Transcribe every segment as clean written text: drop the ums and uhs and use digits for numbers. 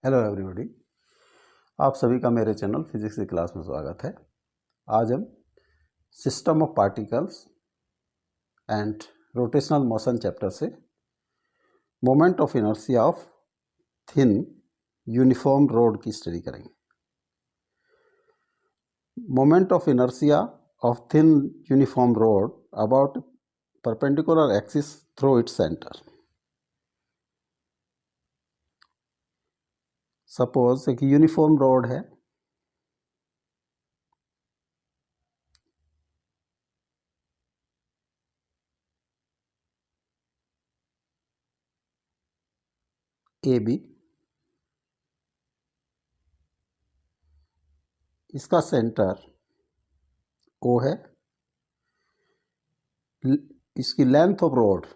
Hello everybody, आप सभी का मेरे चैनल फिजिक्स की क्लास में स्वागत है। आज हम system of particles and rotational motion chapter से moment of inertia of thin uniform rod की स्टडी करेंगे। Moment of inertia of thin uniform rod about perpendicular axis through its centre. Suppose एक यूनिफॉर्म रोड है, A B, इसका centre O है, इसकी length of rod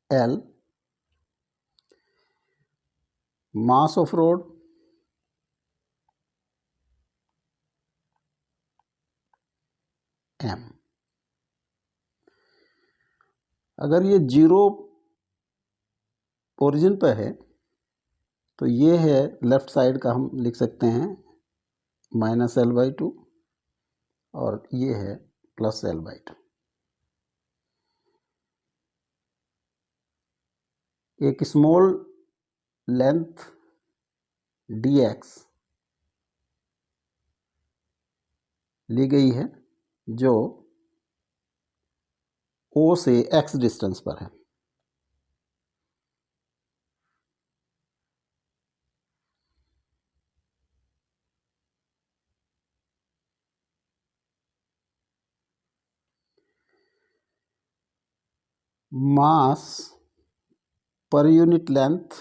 L, mass of road m। अगर ये zero origin पे है तो ये है लेफ्ट साइड का, हम लिख सकते हैं -L/2 और ये है +L/2। एक स्मॉल लेंथ dx ली गई है जो O से x डिस्टेंस पर है। Mass per unit length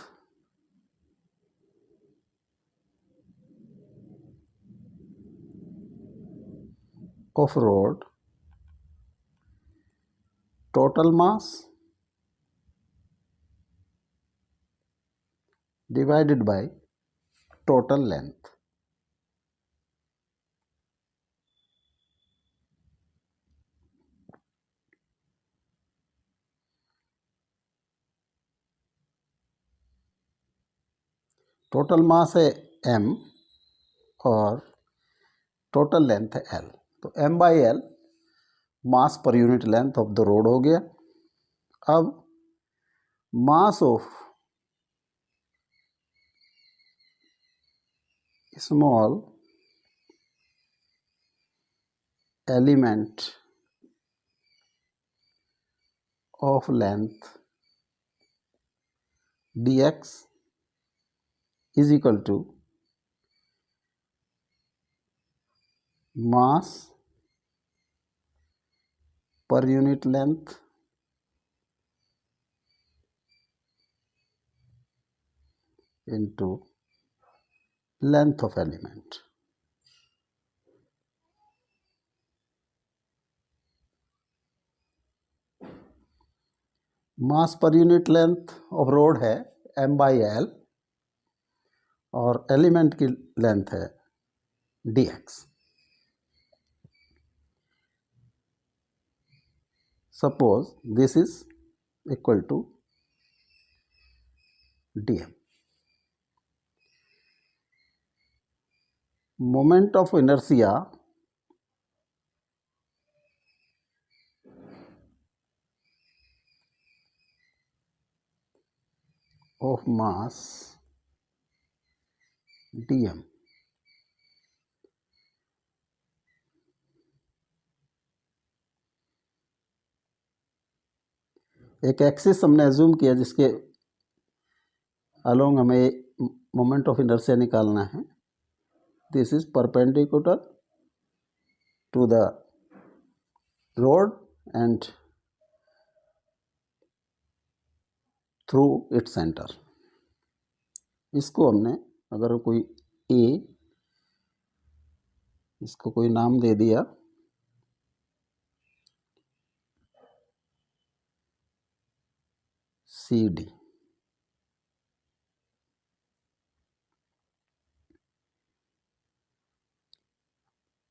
of rod, total mass divided by total length. Total mass है m और टोटल लेंथ है l, तो m/l mass per unit length of the road हो गया। अब mass of small element of length dx is equal to mass per unit length into length of element। Mass per unit length of road है m/l और element की length है dx। Suppose this is equal to dm। Moment of inertia of mass dm एक axis हमने assume किया जिसके along हमें moment of inertia निकालना है। This is perpendicular to the rod and through its centre. इसको हमने अगर कोई ए, इसको कोई नाम दे दिया CD,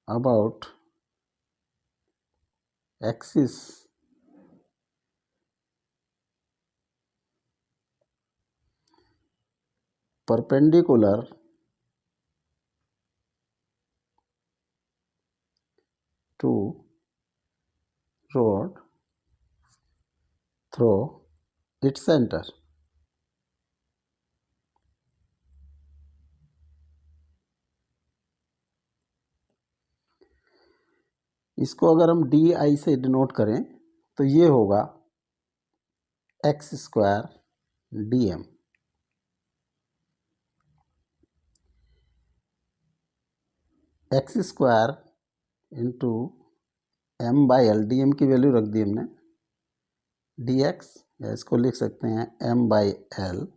about axis perpendicular to road through its center. इसको अगर हम डी आई से डिनोट करें तो ये होगा x square d m. X square into m by l, d m की वैल्यू रख दी हमने, डी एक्स, या इसको लिख सकते हैं m by L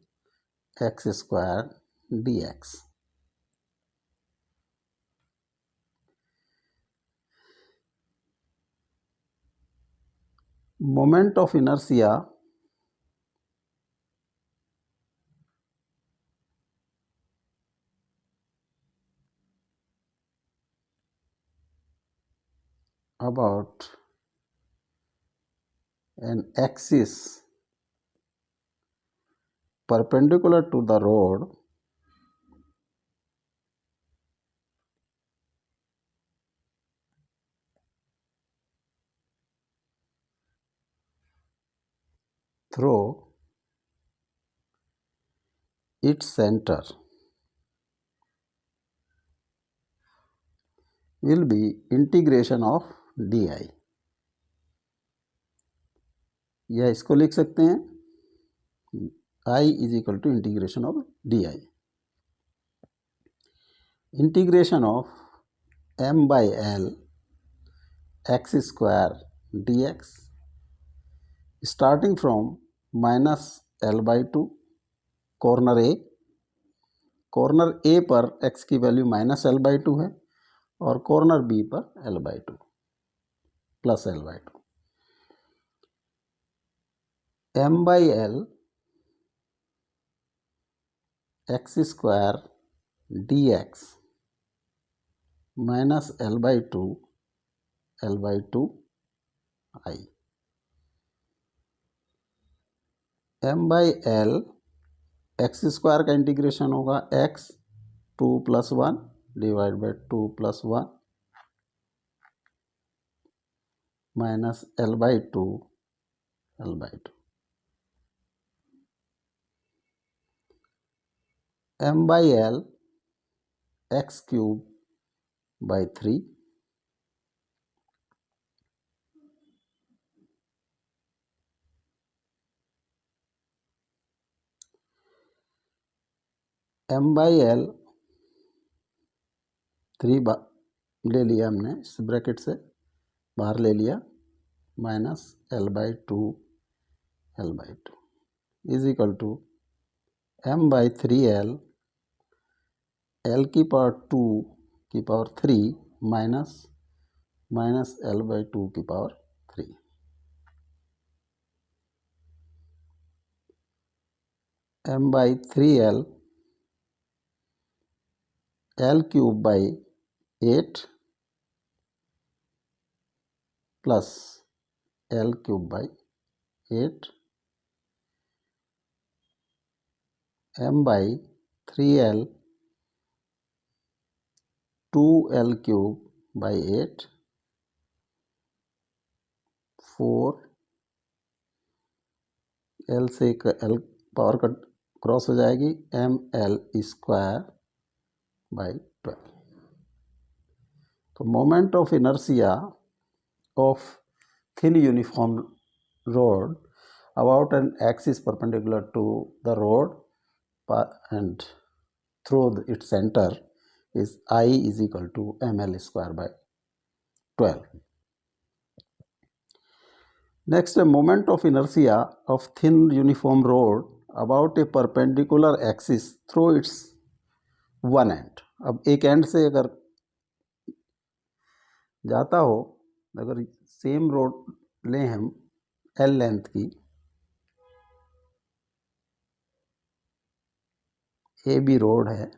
x square d x. Moment of inertia about an axis perpendicular to the road through its center will be integration of di, या इसको लिख सकते हैं I is equal to integration of d I. Integration of M by L x square d x starting from minus L by two corner A. Corner A पर x की value minus L by two है और corner B पर L by two plus L by two. M by L x square d x minus L by two I. M by L x square का integration होगा x 2 + 1 divide by 2 + 1 minus L by two l by two. M by L x cube by 3 m by l 3 ले लिया हमने, इस bracket से बाहर ले लिया, minus L by two is equal to M by 3 l की पावर 2 की पावर 3 माइनस एल बाई 2 की power 3। M by 3 l cube by 8 plus l cube by 8 m by 3 2 cube by 8 4 l से l power cut cross हो जाएगी, m l square by 12। तो moment of inertia of thin uniform rod about an axis perpendicular to the road and through its center is I is equal to ml square by 12. Next, a moment of inertia of thin uniform rod about a perpendicular axis through its one end. अब एक and से अगर जाता हो, अगर same road लें हम L length की, ए बी रोड है,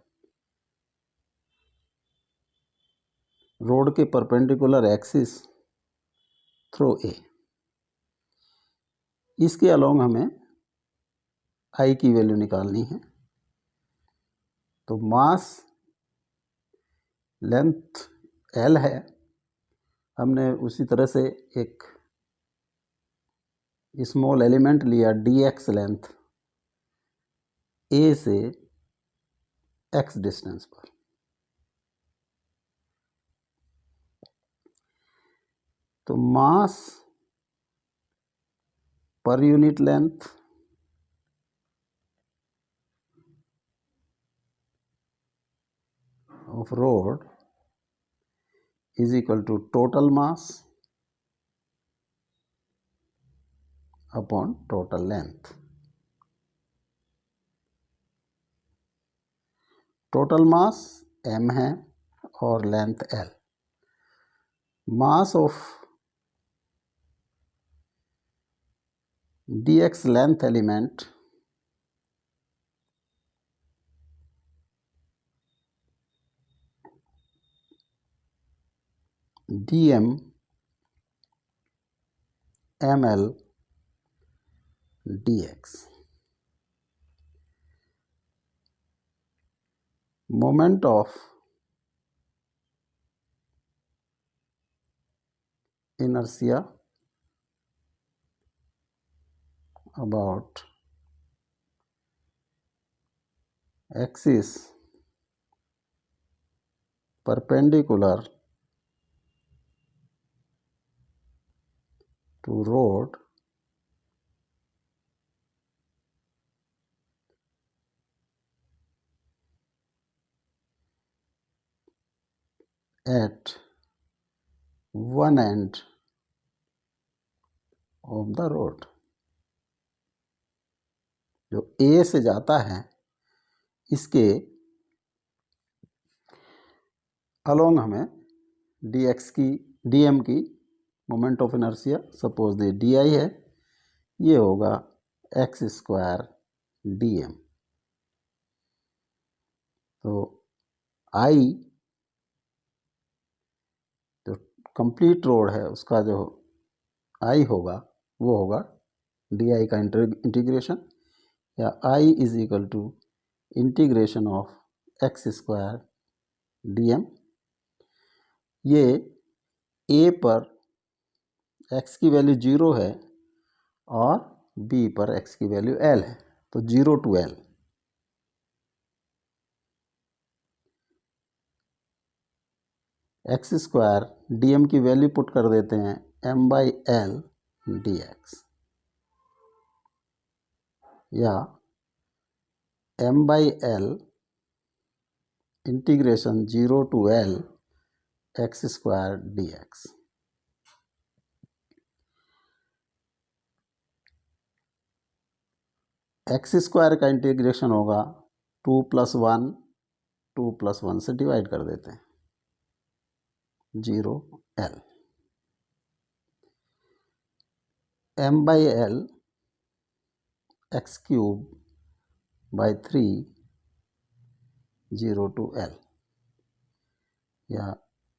रोड के परपेंडिकुलर एक्सिस थ्रू ए। इसके अलोंग हमें आई की वैल्यू निकालनी है। तो मास लेंथ एल है, हमने उसी तरह से एक स्मॉल एलिमेंट लिया डी एक्स लेंथ ए से एक्स डिस्टेंस पर। तो mass per unit length of road is equal to total mass upon total length. Total mass m है और length l। Mass of dx length element dm ml dx। Moment of inertia about axis perpendicular to road at one end of the road। जो A से जाता है इसके along हमें dx की dm की moment of inertia suppose they di है, ये होगा एक्स स्क्वायर dm। तो I जो कंप्लीट रोड है उसका जो I होगा वो होगा di का इंटीग्रेशन, या I is equal to integration of x square dm। ये A पर x की वैल्यू 0 है और B पर x की वैल्यू L है, तो 0 to L। X square dm की वैल्यू पुट कर देते हैं m/l dx, या m/l integration 0 to L x square dx। X square का इंटीग्रेशन होगा 2 + 1, 2 + 1 से डिवाइड कर देते हैं 0 L। m/l x³/3 0 to L, या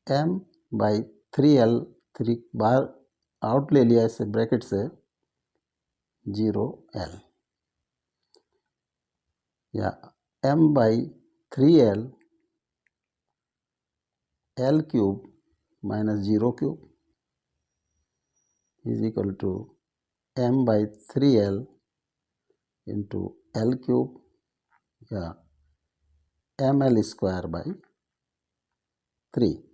m/3l 3 बार आउट ले लिया इससे ब्रैकेट से 0 L, या m/3l l³ - 0³ is equal to m/3l into l³, या ml² / 3।